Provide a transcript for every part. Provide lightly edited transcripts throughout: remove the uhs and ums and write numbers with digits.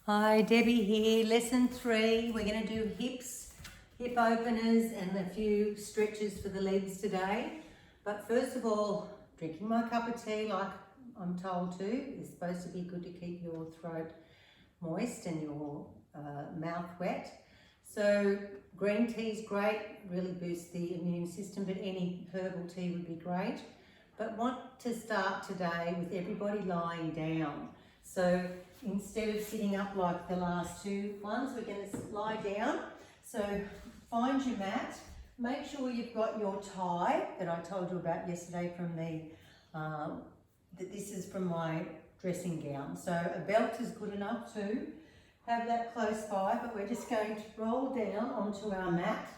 Hi, Debbie here. Lesson 3. We're going to do hips, hip openers and a few stretches for the legs today. But first of all, drinking my cup of tea like I'm told to is supposed to be good to keep your throat moist and your mouth wet. So green tea is great, really boosts the immune system, but any herbal tea would be great. But want to start today with everybody lying down. So instead of sitting up like the last two ones, we're going to lie down. So find your mat. Make sure you've got your tie that I told you about yesterday from this is from my dressing gown. So a belt is good enough too. Have that close by, but we're just going to roll down onto our mat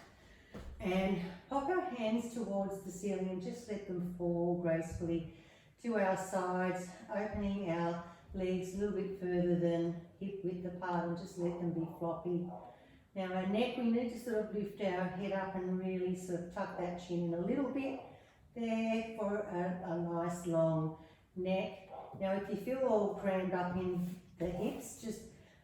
and pop our hands towards the ceiling and just let them fall gracefully to our sides, opening our legs a little bit further than hip width apart and just let them be floppy. Now our neck, we need to sort of lift our head up and really sort of tuck that chin in a little bit there for a nice long neck. Now if you feel all crammed up in the hips, just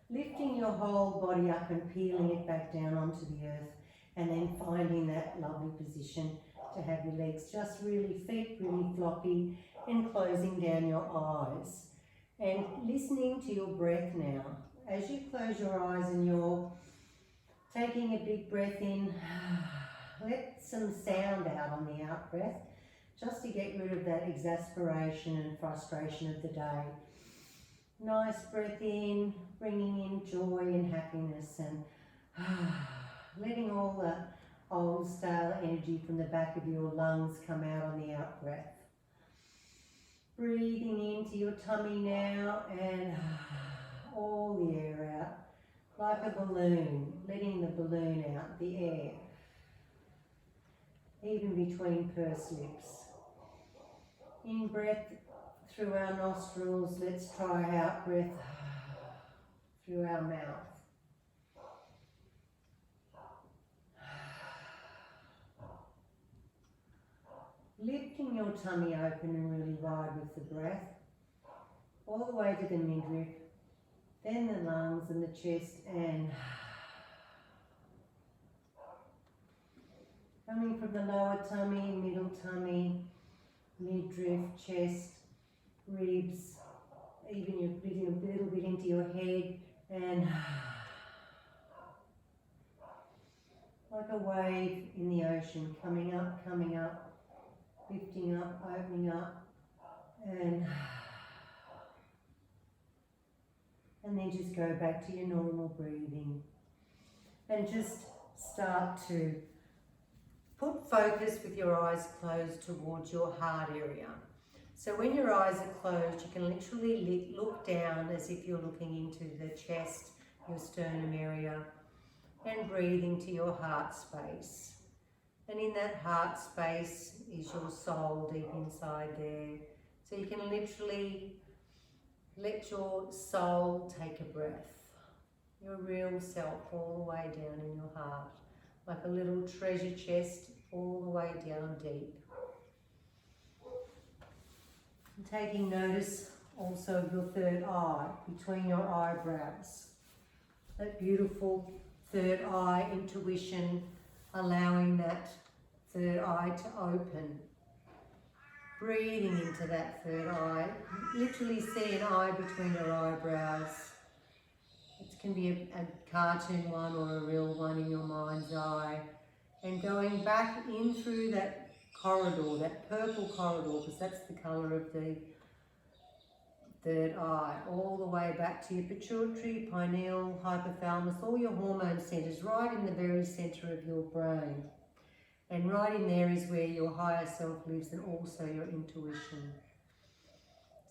lifting your whole body up and peeling it back down onto the earth, and then finding that lovely position to have your legs just really, feet really floppy, and closing down your eyes. And listening to your breath now. As you close your eyes and you're taking a big breath in, let some sound out on the out breath, just to get rid of that exasperation and frustration of the day. Nice breath in, bringing in joy and happiness, and letting all the old stale energy from the back of your lungs come out on the out breath. Breathing into your tummy now and all the air out like a balloon, letting the balloon out, the air, even between pursed lips. In breath through our nostrils, let's try out breath through our mouth. Lifting your tummy open and really wide with the breath, all the way to the midriff, then the lungs and the chest, and coming from the lower tummy, middle tummy, midriff, chest, ribs, even you're breathing a little bit into your head, and like a wave in the ocean, coming up, lifting up, opening up, and then just go back to your normal breathing. And just start to put focus with your eyes closed towards your heart area. So when your eyes are closed, you can literally look down as if you're looking into the chest, your sternum area, and breathing to your heart space. And in that heart space is your soul deep inside there. So you can literally let your soul take a breath. Your real self all the way down in your heart. Like a little treasure chest all the way down deep. And taking notice also of your third eye, between your eyebrows. That beautiful third eye intuition, allowing that third eye to open. Breathing into that third eye. Literally see an eye between your eyebrows. It can be a cartoon one or a real one in your mind's eye. And going back in through that corridor, that purple corridor, because that's the colour of the third eye, all the way back to your pituitary, pineal, hypothalamus, all your hormone centres, right in the very centre of your brain. And right in there is where your higher self lives, and also your intuition.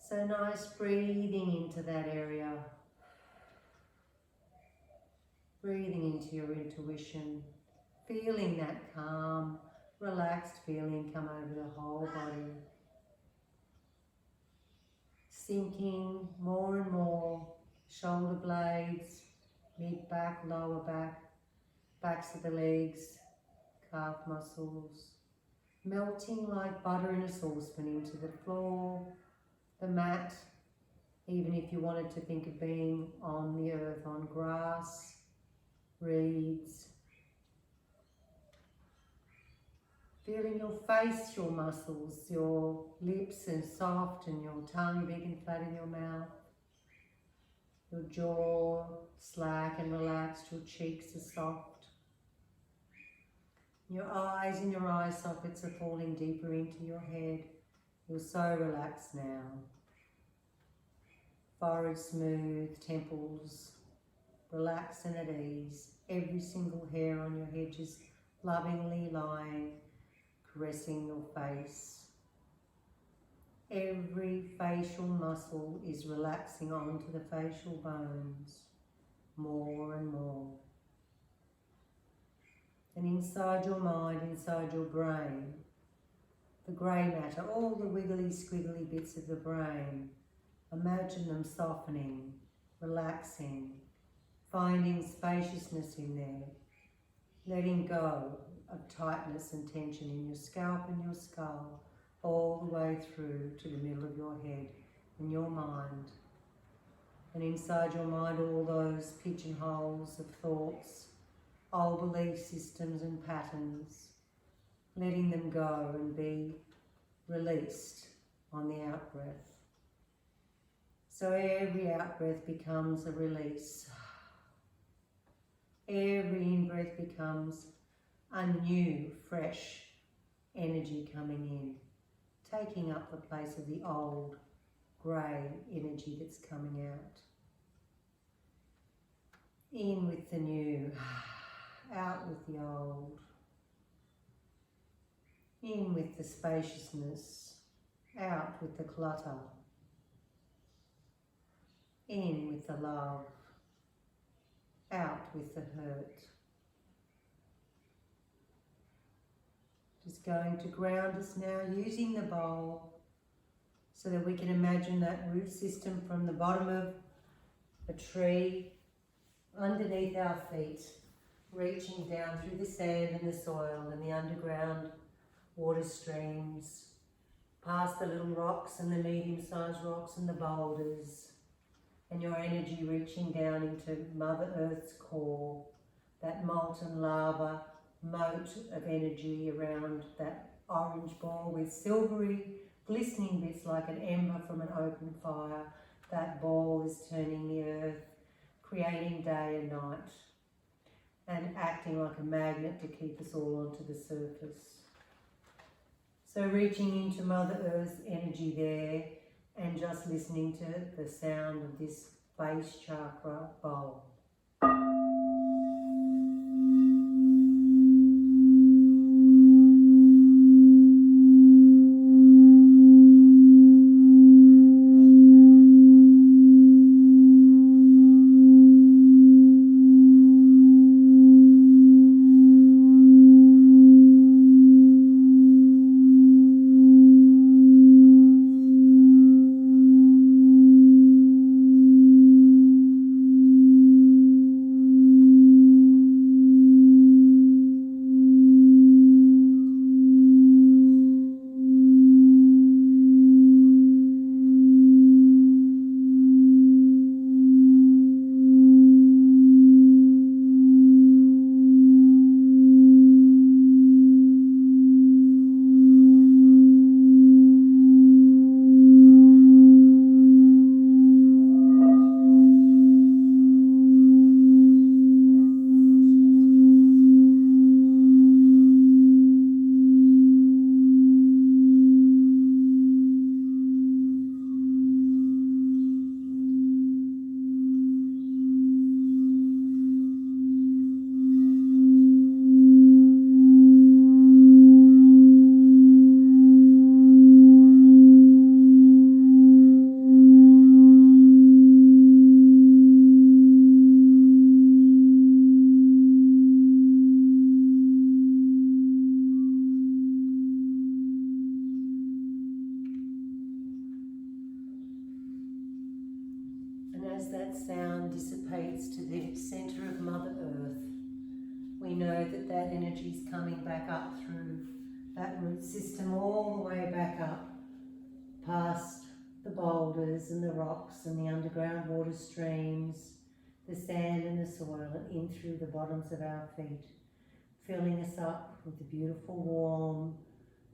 So nice breathing into that area. Breathing into your intuition. Feeling that calm, relaxed feeling come over the whole body. Sinking more and more, shoulder blades, mid-back, lower back, backs of the legs, calf muscles, melting like butter in a saucepan into the floor, the mat, even if you wanted to think of being on the earth earth on grass, reeds. Feeling your face, your muscles, your lips are soft and your tongue big and flat in your mouth. Your jaw slack and relaxed, your cheeks are soft. Your eyes and your eye sockets are falling deeper into your head. You're so relaxed now. Forehead smooth, temples relaxed and at ease. Every single hair on your head just lovingly lying, caressing your face. Every facial muscle is relaxing onto the facial bones more and more. And inside your mind, inside your brain, the grey matter, all the wiggly squiggly bits of the brain, imagine them softening, relaxing, finding spaciousness in there, letting go of tightness and tension in your scalp and your skull, all the way through to the middle of your head and your mind. And inside your mind, all those pigeonholes of thoughts, old belief systems and patterns, letting them go and be released on the out-breath. So every out-breath becomes a release. Every in-breath becomes a new, fresh energy coming in, taking up the place of the old, grey energy that's coming out. In with the new, out with the old. In with the spaciousness, out with the clutter. In with the love, out with the hurt. Just going to ground us now using the bowl so that we can imagine that root system from the bottom of a tree underneath our feet, reaching down through the sand and the soil and the underground water streams, past the little rocks and the medium-sized rocks and the boulders, and your energy reaching down into Mother Earth's core, that molten lava moat of energy around that orange ball with silvery glistening bits like an ember from an open fire. That ball is turning the earth, creating day and night, and acting like a magnet to keep us all onto the surface. So reaching into Mother Earth's energy there and just listening to the sound of this base chakra bowl. That sound dissipates to the centre of Mother Earth, we know that that energy is coming back up through that root system all the way back up past the boulders and the rocks and the underground water streams, the sand and the soil and in through the bottoms of our feet, filling us up with the beautiful, warm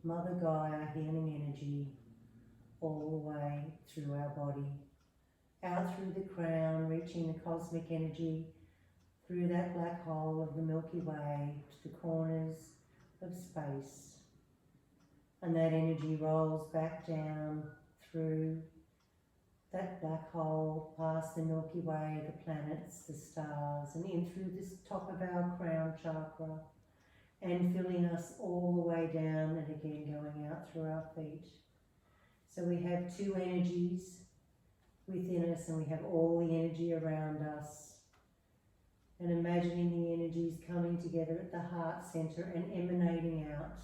Mother Gaia healing energy all the way through our body, out through the crown, reaching the cosmic energy through that black hole of the Milky Way to the corners of space. And that energy rolls back down through that black hole, past the Milky Way, the planets, the stars, and in through this top of our crown chakra, and filling us all the way down and again going out through our feet. So we have two energies within us and we have all the energy around us. And imagining the energies coming together at the heart center and emanating out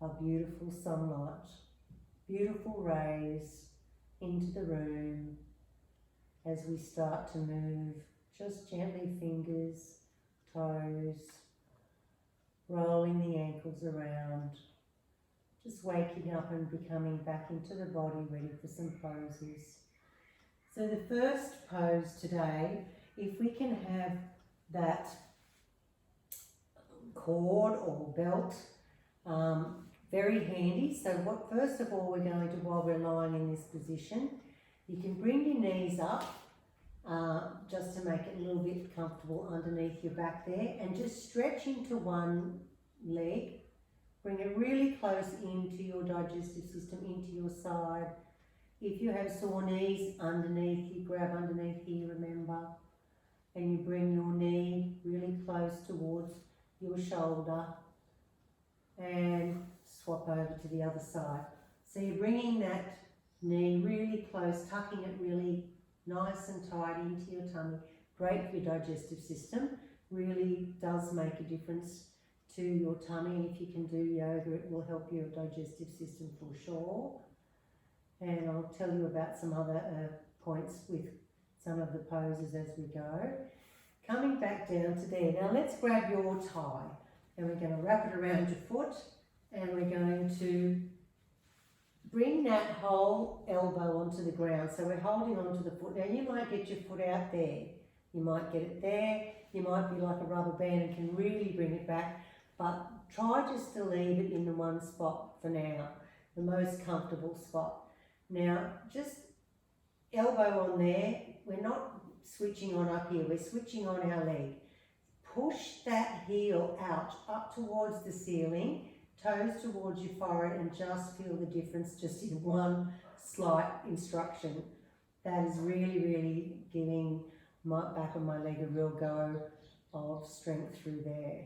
of beautiful sunlight, beautiful rays into the room as we start to move just gently, fingers, toes, rolling the ankles around, just waking up and becoming back into the body, ready for some poses. So the first pose today, if we can have that cord or belt very handy. So what first of all we're going to, while we're lying in this position, you can bring your knees up just to make it a little bit comfortable underneath your back there, and just stretch into one leg. Bring it really close into your digestive system, into your side. If you have sore knees underneath, you grab underneath here, remember, and you bring your knee really close towards your shoulder and swap over to the other side. So you're bringing that knee really close, tucking it really nice and tight into your tummy. Great for your digestive system. Really does make a difference to your tummy. If you can do yoga, it will help your digestive system for sure. And I'll tell you about some other points with some of the poses as we go. Coming back down to there. Now let's grab your thigh and we're going to wrap it around your foot, and we're going to bring that whole elbow onto the ground. So we're holding onto the foot. Now you might get your foot out there. You might get it there. You might be like a rubber band and can really bring it back. But try just to leave it in the one spot for now, the most comfortable spot. Now, just elbow on there. We're not switching on up here, we're switching on our leg. Push that heel out, up towards the ceiling, toes towards your forehead, and just feel the difference just in one slight instruction. That is really, really giving my back of my leg a real go of strength through there.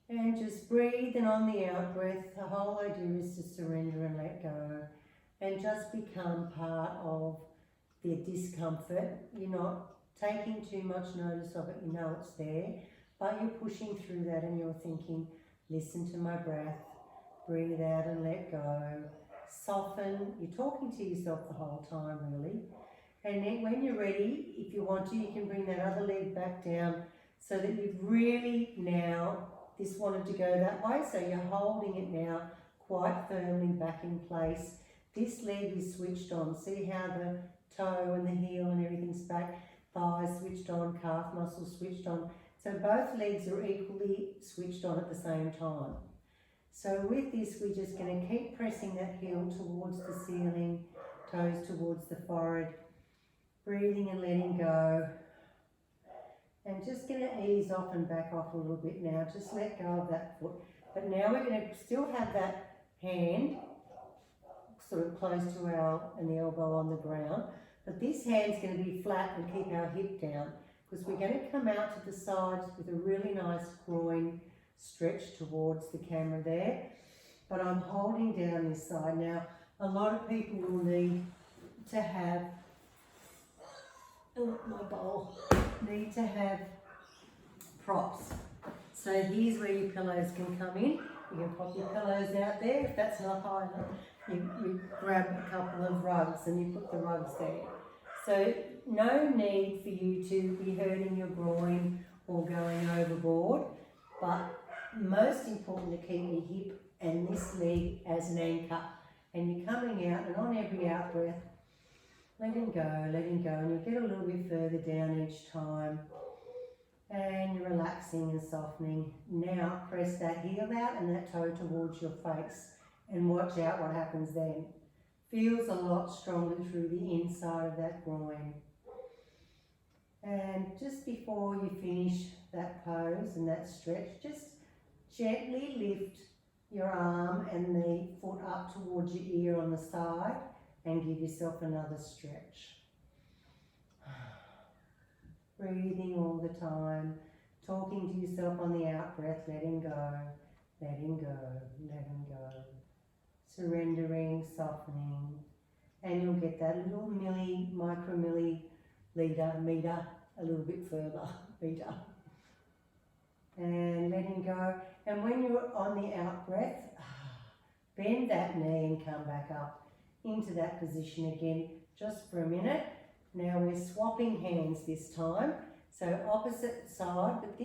And just breathe, and on the out breath, the whole idea is to surrender and let go and just become part of the discomfort. You're not taking too much notice of it, you know it's there, but you're pushing through that and you're thinking, listen to my breath, breathe out and let go, soften. You're talking to yourself the whole time really. And then when you're ready, if you want to, you can bring that other leg back down so that you've really now, this wanted to go that way, so you're holding it now quite firmly back in place. This leg is switched on. See how the toe and the heel and everything's back, thighs switched on, calf muscles switched on. So both legs are equally switched on at the same time. So with this, we're just going to keep pressing that heel towards the ceiling, toes towards the forehead, breathing and letting go. And just going to ease off and back off a little bit now. Just let go of that foot. But now we're going to still have that hand sort of close to and the elbow on the ground. But this hand's going to be flat and keep our hip down, because we're going to come out to the sides with a really nice groin stretch towards the camera there. But I'm holding down this side. Now, a lot of people will need to have, need to have props. So here's where your pillows can come in. You can pop your pillows out there. If that's not high enough, you grab a couple of rugs and you put the rugs there. So no need for you to be hurting your groin or going overboard, but most important to keep your hip and this leg as an anchor. And you're coming out, and on every out breath, letting go, and you'll get a little bit further down each time. And you're relaxing and softening. Now press that heel out and that toe towards your face and watch out what happens then. Feels a lot stronger through the inside of that groin. And just before you finish that pose and that stretch, just gently lift your arm and the foot up towards your ear on the side and give yourself another stretch. Breathing all the time, talking to yourself on the out breath, letting go, letting go, letting go. Surrendering, softening, and you'll get that little meter, a little bit further, meter. And letting go. And when you're on the out breath, bend that knee and come back up into that position again, just for a minute. Now we're swapping hands this time. So opposite side, but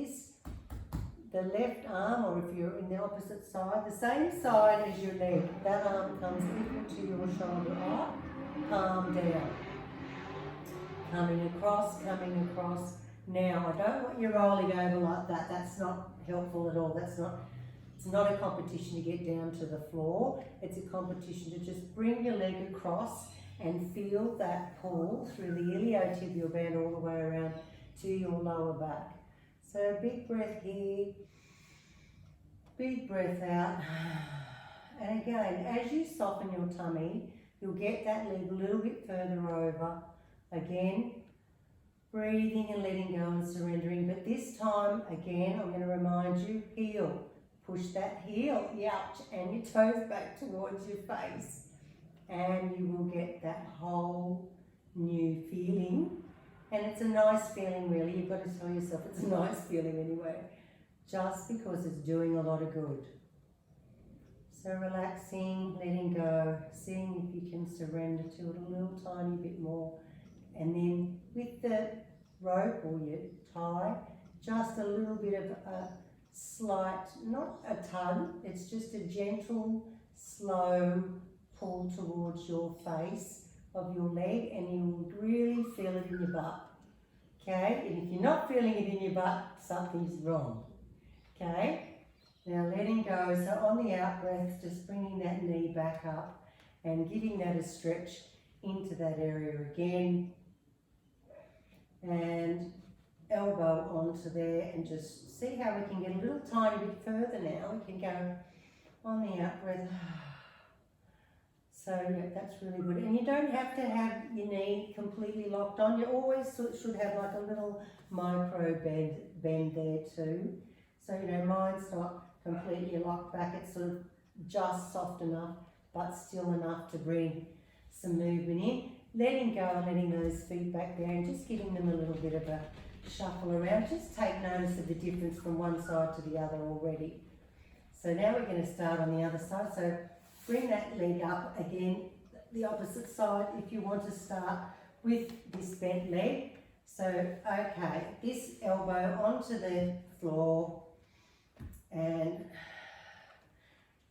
the left arm, or if you're in the opposite side, the same side as your leg. That arm comes equal to your shoulder out, palm down. Coming across, coming across. Now, I don't want you rolling over like that. That's not helpful at all. It's not a competition to get down to the floor. It's a competition to just bring your leg across and feel that pull through the iliotibial band all the way around to your lower back. So big breath here, big breath out. And again, as you soften your tummy, you'll get that leg a little bit further over. Again, breathing and letting go and surrendering. But this time, again, I'm going to remind you, heel. Push that heel, ouch, and your toes back towards your face. And you will get that whole new feeling. And it's a nice feeling, really. You've got to tell yourself it's a nice feeling anyway, just because it's doing a lot of good. So relaxing, letting go, seeing if you can surrender to it a little tiny bit more. And then with the rope or your tie, just a little bit of a slight, not a tug, it's just a gentle, slow pull towards your face of your leg, and you will really feel it in your butt. Okay, and if you're not feeling it in your butt, something's wrong. Okay, now letting go. So on the out breath, just bringing that knee back up and giving that a stretch into that area again. And elbow onto there, and just see how we can get a little tiny bit further now. We can go on the out breath. So yeah, that's really good. And you don't have to have your knee completely locked on. You always should have like a little micro bend there too. So, you know, mine's not completely locked back. It's sort of just soft enough, but still enough to bring some movement in. Letting go and letting those feet back there and just giving them a little bit of a shuffle around. Just take notice of the difference from one side to the other already. So now we're going to start on the other side. So bring that leg up again, the opposite side, if you want to start with this bent leg. So, okay, this elbow onto the floor, and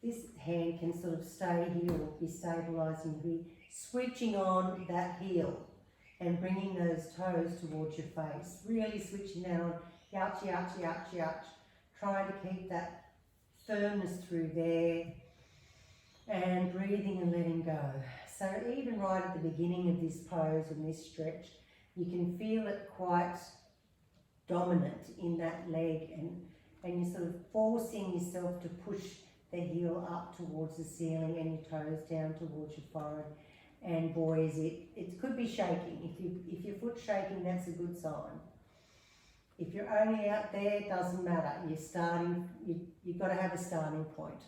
this hand can sort of stay here or be stabilising here, switching on that heel and bringing those toes towards your face, really switching that on, youch, youch, youch, youch, trying to keep that firmness through there, and breathing and letting go. So even right at the beginning of this pose and this stretch, you can feel it quite dominant in that leg, and you're sort of forcing yourself to push the heel up towards the ceiling and your toes down towards your forehead. And boy, is it could be shaking. If your foot's shaking, that's a good sign. If you're only out there, it doesn't matter. You've got to have a starting point.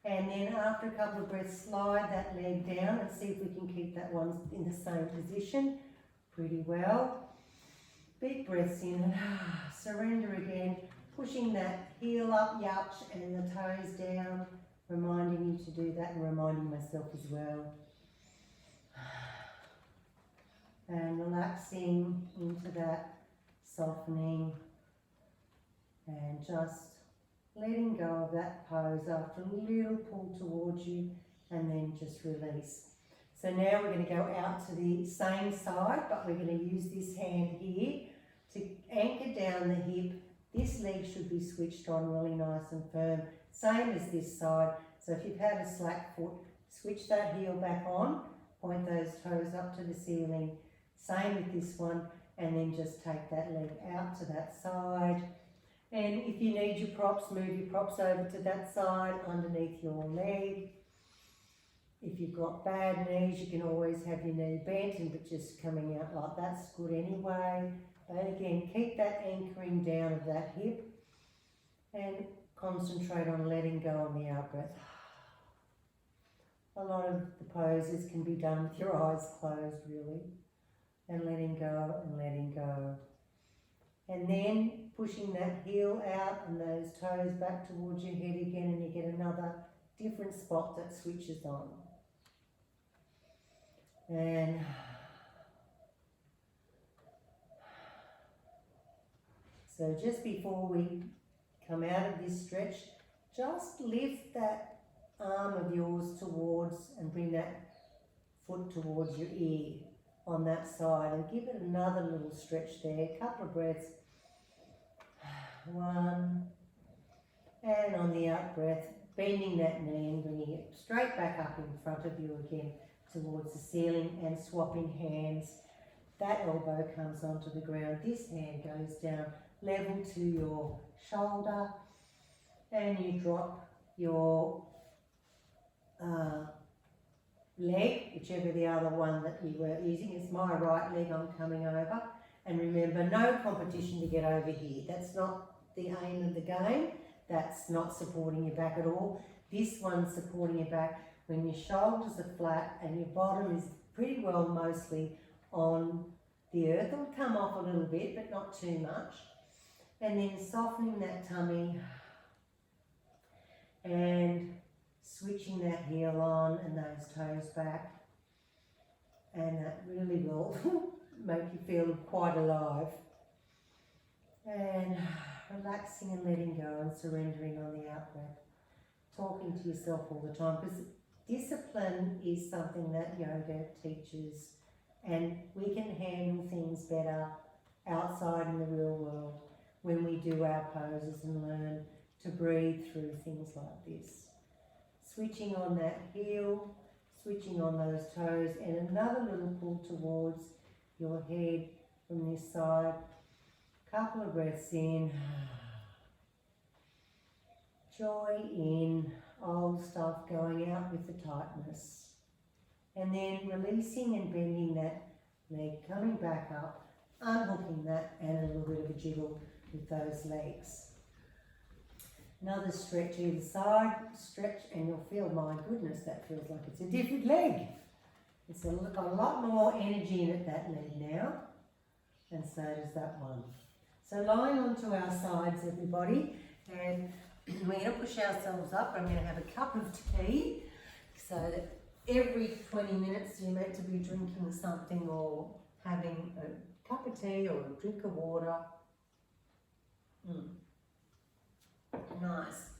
And then after a couple of breaths, slide that leg down and see if we can keep that one in the same position pretty well. Big breaths in and surrender again, pushing that heel up, youch, and the toes down, reminding you to do that and reminding myself as well. And relaxing into that, softening, and just letting go of that pose after a little pull towards you, and then just release. So now we're going to go out to the same side, but we're going to use this hand here to anchor down the hip. This leg should be switched on really nice and firm, same as this side. So if you've had a slack foot, switch that heel back on, point those toes up to the ceiling. Same with this one, and then just take that leg out to that side. And if you need your props, move your props over to that side underneath your leg. If you've got bad knees, you can always have your knee bent and but just coming out like that's good anyway. But again, keep that anchoring down of that hip and concentrate on letting go on the out breath. A lot of the poses can be done with your eyes closed, really, and letting go and letting go. And then pushing that heel out and those toes back towards your head again, and you get another different spot that switches on. And so just before we come out of this stretch, just lift that arm of yours towards and bring that foot towards your ear on that side and give it another little stretch there. A couple of breaths. One. And on the out breath, bending that knee and bringing it straight back up in front of you again towards the ceiling and swapping hands. That elbow comes onto the ground. This hand goes down level to your shoulder and you drop your leg, whichever the other one that you were using. It's my right leg I'm coming over. And remember, no competition to get over here. That's not the aim of the game. That's not supporting your back at all. This one's supporting your back when your shoulders are flat and your bottom is pretty well mostly on the earth. It'll come off a little bit, but not too much. And then softening that tummy and switching that heel on and those toes back. And that really will make you feel quite alive. And relaxing and letting go and surrendering on the out breath. Talking to yourself all the time, because discipline is something that yoga teaches, and we can handle things better outside in the real world when we do our poses and learn to breathe through things like this. Switching on that heel, switching on those toes, and another little pull towards your head from this side. Couple of breaths in. Joy in, old stuff going out with the tightness. And then releasing and bending that leg, coming back up, unhooking that, and a little bit of a jiggle with those legs. Another stretch either side, stretch, and you'll feel, my goodness, that feels like it's a different leg. It's got a lot more energy in it, that leg now, and so does that one. So lying onto our sides, everybody, and we're going to push ourselves up. I'm going to have a cup of tea, so that every 20 minutes you're meant to be drinking something or having a cup of tea or a drink of water. Nice.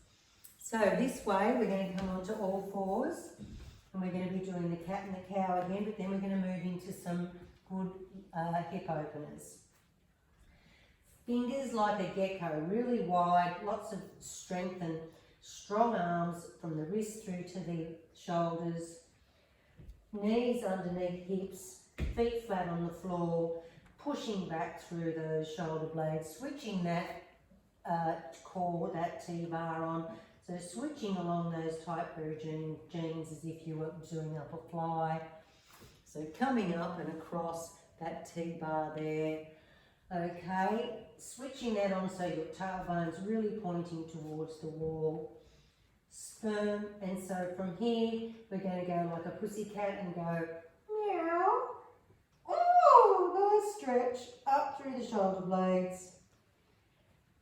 So this way we're going to come onto all fours, and we're going to be doing the cat and the cow again, but then we're going to move into some good hip openers. Fingers like a gecko, really wide, lots of strength and strong arms from the wrist through to the shoulders. Knees underneath hips, feet flat on the floor, pushing back through those shoulder blades, switching that core, that T-bar on. So switching along those tight pair of jeans as if you were doing up a fly. So coming up and across that T-bar there. Okay, switching that on so your tailbone's really pointing towards the wall. Firm, and so from here we're going to go like a pussycat and go meow. Oh, nice stretch up through the shoulder blades.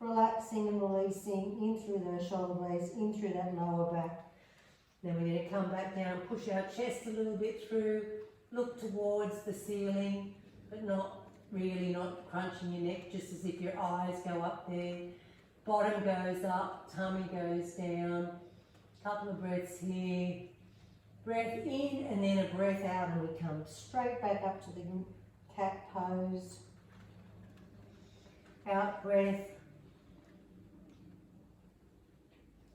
Relaxing and releasing in through those shoulder blades, in through that lower back. Then we're going to come back down, push our chest a little bit through, look towards the ceiling, but not crunching your neck, just as if your eyes go up there. Bottom goes up, tummy goes down. Couple of breaths here. Breath in and then a breath out, and we come straight back up to the cat pose. Out breath.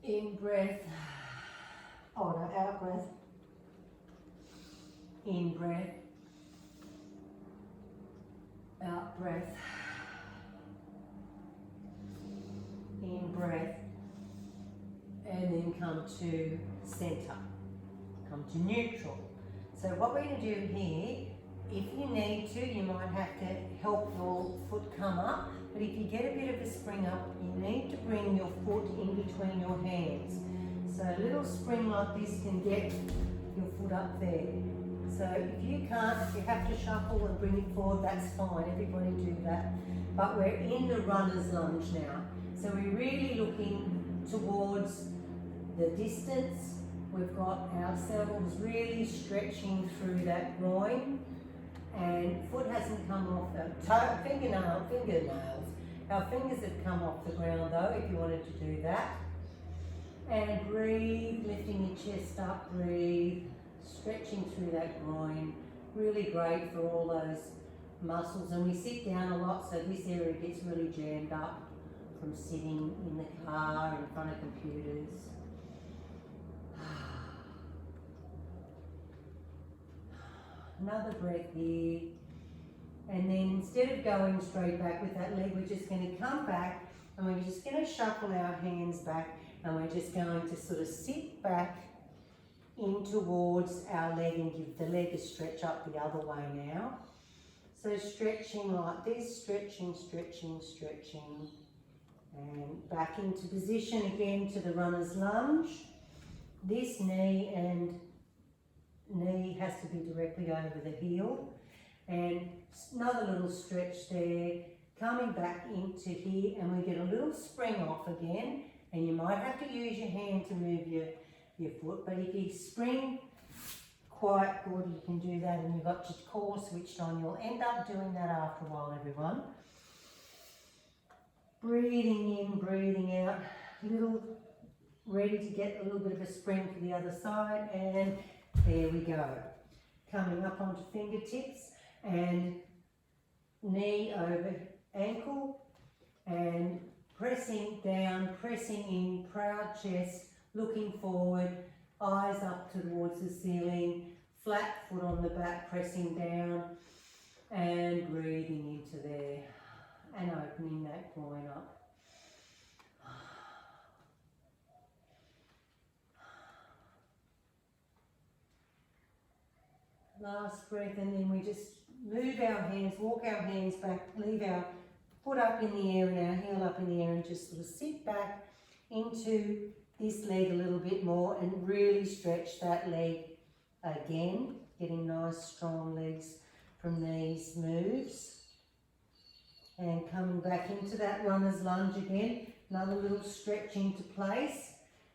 In breath. Oh no, out breath. In breath. Out breath. In breath. And then come to centre. Come to neutral. So what we're going to do here, if you need to, you might have to help your foot come up, but if you get a bit of a spring up, you need to bring your foot in between your hands. So a little spring like this can get your foot up there. So if you can't, if you have to shuffle and bring it forward, that's fine, everybody do that. But we're in the runner's lunge now. So we're really looking towards the distance. We've got ourselves really stretching through that groin, and foot hasn't come off the fingernails. Our fingers have come off the ground though, if you wanted to do that. And breathe, lifting your chest up, breathe, stretching through that groin. Really great for all those muscles. And we sit down a lot, so this area gets really jammed up from sitting in the car, in front of computers. Another breath here, and then instead of going straight back with that leg, we're just going to come back and we're just going to shuffle our hands back, and we're just going to sort of sit back in towards our leg and give the leg a stretch up the other way now. So stretching like this, stretching, stretching, stretching, and back into position again to the runner's lunge. This knee has to be directly over the heel, and another little stretch there, coming back into here, and we get a little spring off again, and you might have to use your hand to move your foot, but if you spring quite good, you can do that, and you've got your core switched on. You'll end up doing that after a while, everyone. Breathing in, breathing out, ready to get a little bit of a spring for the other side, and there we go. Coming up onto fingertips and knee over ankle, and pressing down, pressing in, proud chest, looking forward, eyes up towards the ceiling, flat foot on the back, pressing down, and breathing into there and opening that groin up. Last breath, and then we just move our hands, walk our hands back, leave our foot up in the air and our heel up in the air, and just sort of sit back into this leg a little bit more and really stretch that leg again, getting nice strong legs from these moves. And coming back into that runner's lunge again, another little stretch into place,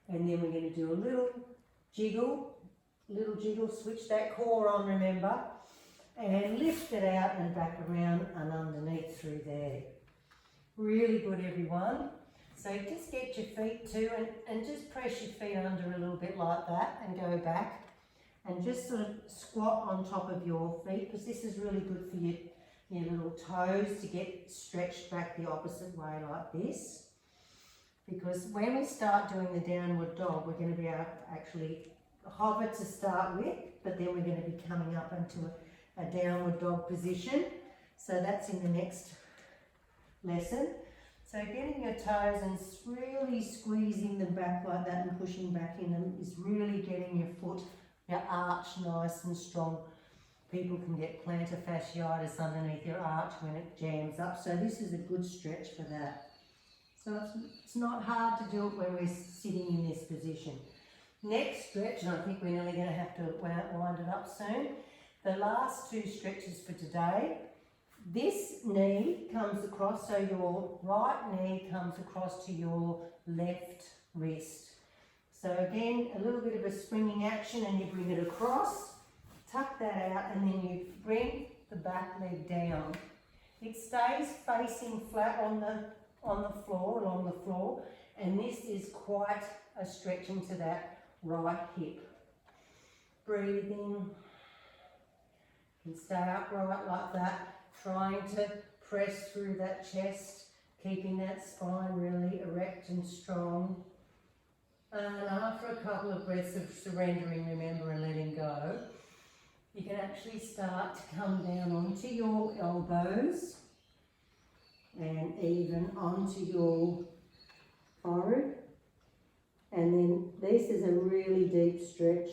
and then we're going to do a little jiggle, switch that core on, remember, and lift it out and back around and underneath through there. Really good, everyone. So just get your feet too, and just press your feet under a little bit like that and go back, and just sort of squat on top of your feet, because this is really good for your little toes to get stretched back the opposite way like this. Because when we start doing the downward dog, we're going to be able to actually hover to start with, but then we're going to be coming up into a downward dog position. So that's in the next lesson. So getting your toes and really squeezing them back like that and pushing back in them is really getting your foot, your arch nice and strong. People can get plantar fasciitis underneath your arch when it jams up. So this is a good stretch for that. So it's not hard to do it when we're sitting in this position. Next stretch, and I think we're nearly going to have to wind it up soon. The last two stretches for today. This knee comes across, so your right knee comes across to your left wrist. So again, a little bit of a springing action, and you bring it across, tuck that out, and then you bring the back leg down. It stays facing flat on the floor, along the floor, and this is quite a stretch into that right hip. breathing. You can stay upright like that, trying to press through that chest, keeping that spine really erect and strong. And after a couple of breaths of surrendering, remember, and letting go, you can actually start to come down onto your elbows and even onto your forehead. And then this is a really deep stretch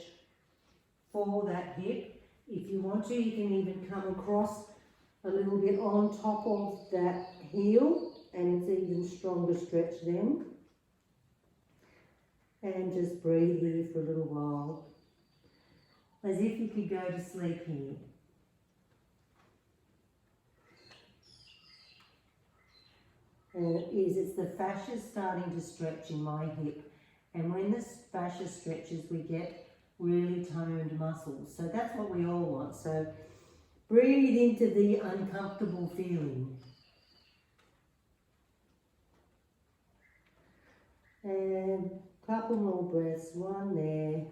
for that hip. If you want to, you can even come across a little bit on top of that heel, and it's even stronger stretch then. And just breathe here for a little while, as if you could go to sleep here. And it's the fascia starting to stretch in my hip. And when this fascia stretches, we get really toned muscles. So that's what we all want. So breathe into the uncomfortable feeling. And a couple more breaths, one there,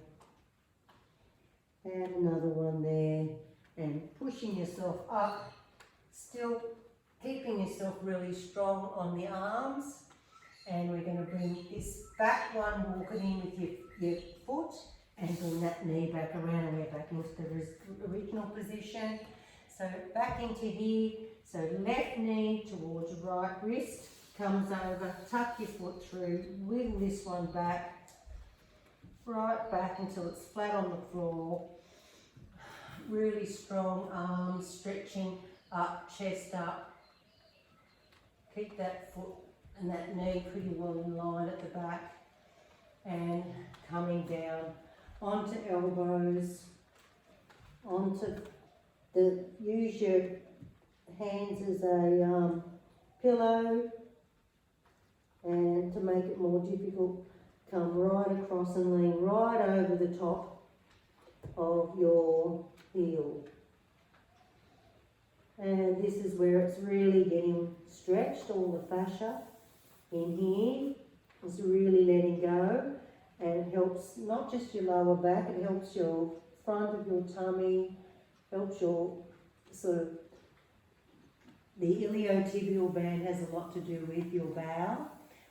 and another one there. And pushing yourself up, still keeping yourself really strong on the arms. And we're going to bring this back one, walk it in with your foot, and bring that knee back around, and we're back into the original position. So back into here, so left knee towards right wrist, comes over, tuck your foot through, wiggle this one back, right back until it's flat on the floor. Really strong arms, stretching up, chest up. Keep that foot and that knee pretty well in line at the back, and coming down onto elbows, use your hands as a pillow, and to make it more difficult, come right across and lean right over the top of your heel. And this is where it's really getting stretched, all the fascia in here is really letting go, and it helps not just your lower back, it helps your front of your tummy, helps your sort of, the iliotibial band has a lot to do with your bowel.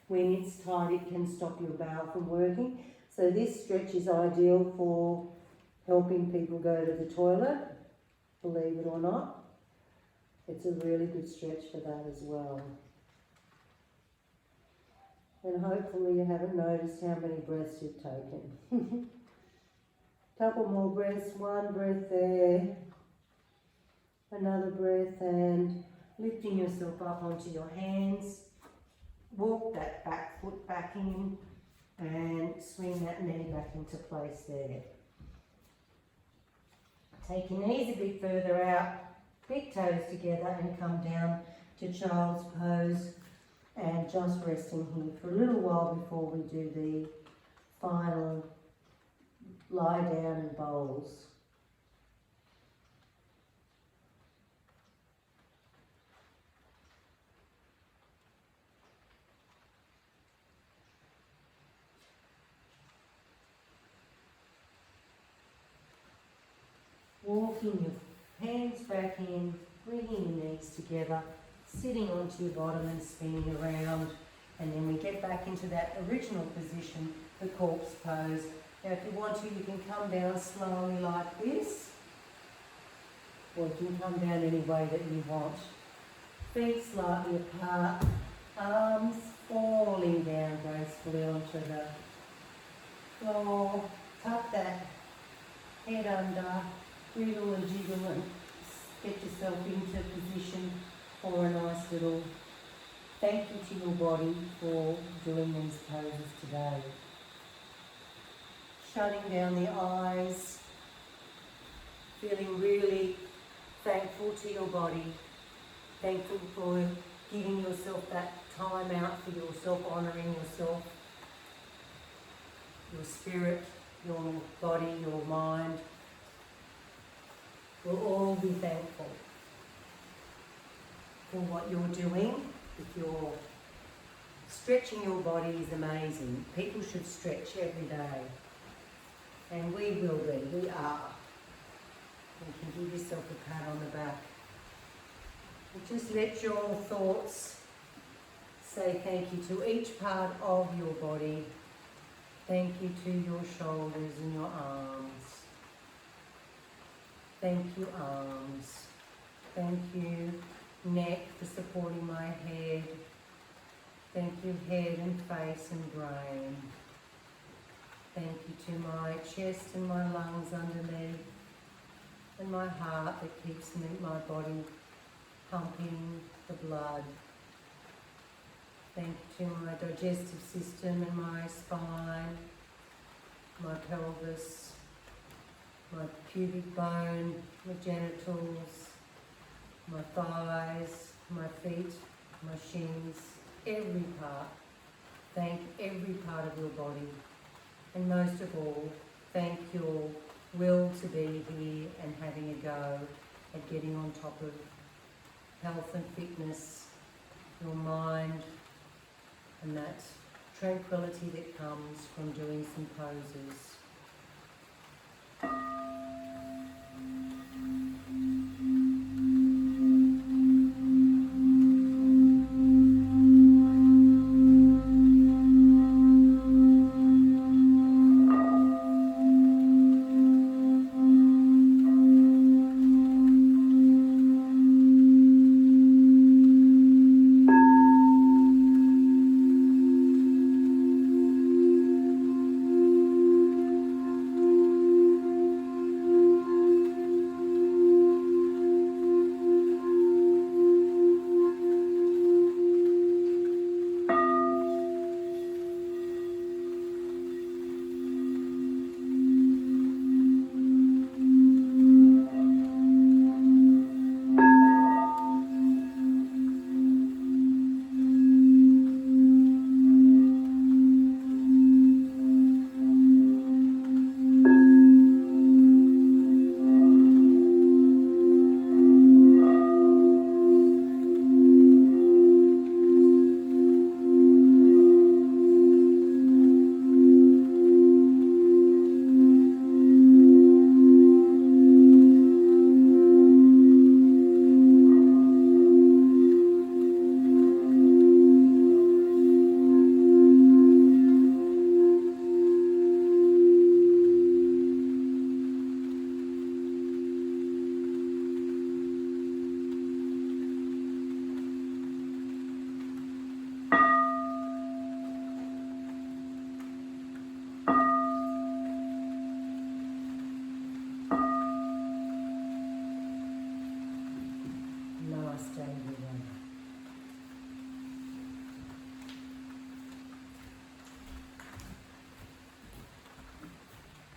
When it's tight, it can stop your bowel from working. So this stretch is ideal for helping people go to the toilet, believe it or not. It's a really good stretch for that as well. And hopefully you haven't noticed how many breaths you've taken. Couple more breaths, one breath there, another breath, and lifting yourself up onto your hands. Walk that back foot back in and swing that knee back into place there. Take your knees a bit further out, big toes together, and come down to child's pose, and just resting here for a little while before we do the final lie down and bowls. Walking your hands back in, bringing your knees together, sitting onto your bottom and spinning around, and then we get back into that original position, the corpse pose. Now if you want to, you can come down slowly like this, or you can come down any way that you want. Feet slightly apart, arms falling down gracefully onto the floor. Tuck that head under, wiggle and jiggle and get yourself into position for a nice little thank you to your body for doing these poses today. Shutting down the eyes, feeling really thankful to your body, thankful for giving yourself that time out for yourself, honouring yourself, your spirit, your body, your mind. We'll all be thankful for what you're doing. If you're stretching your body is amazing. People should stretch every day. And we will be, we are. You can give yourself a pat on the back. And just let your thoughts say thank you to each part of your body. Thank you to your shoulders and your arms. Thank you, arms. Thank you, neck, for supporting my head. Thank you, head and face and brain. Thank you to my chest and my lungs underneath, and my heart that keeps my body pumping the blood. Thank you to my digestive system and my spine, my pelvis, my pubic bone, my genitals, my thighs, my feet, my shins, every part. Thank every part of your body. And most of all, thank your will to be here and having a go at getting on top of health and fitness, your mind, and that tranquility that comes from doing some poses.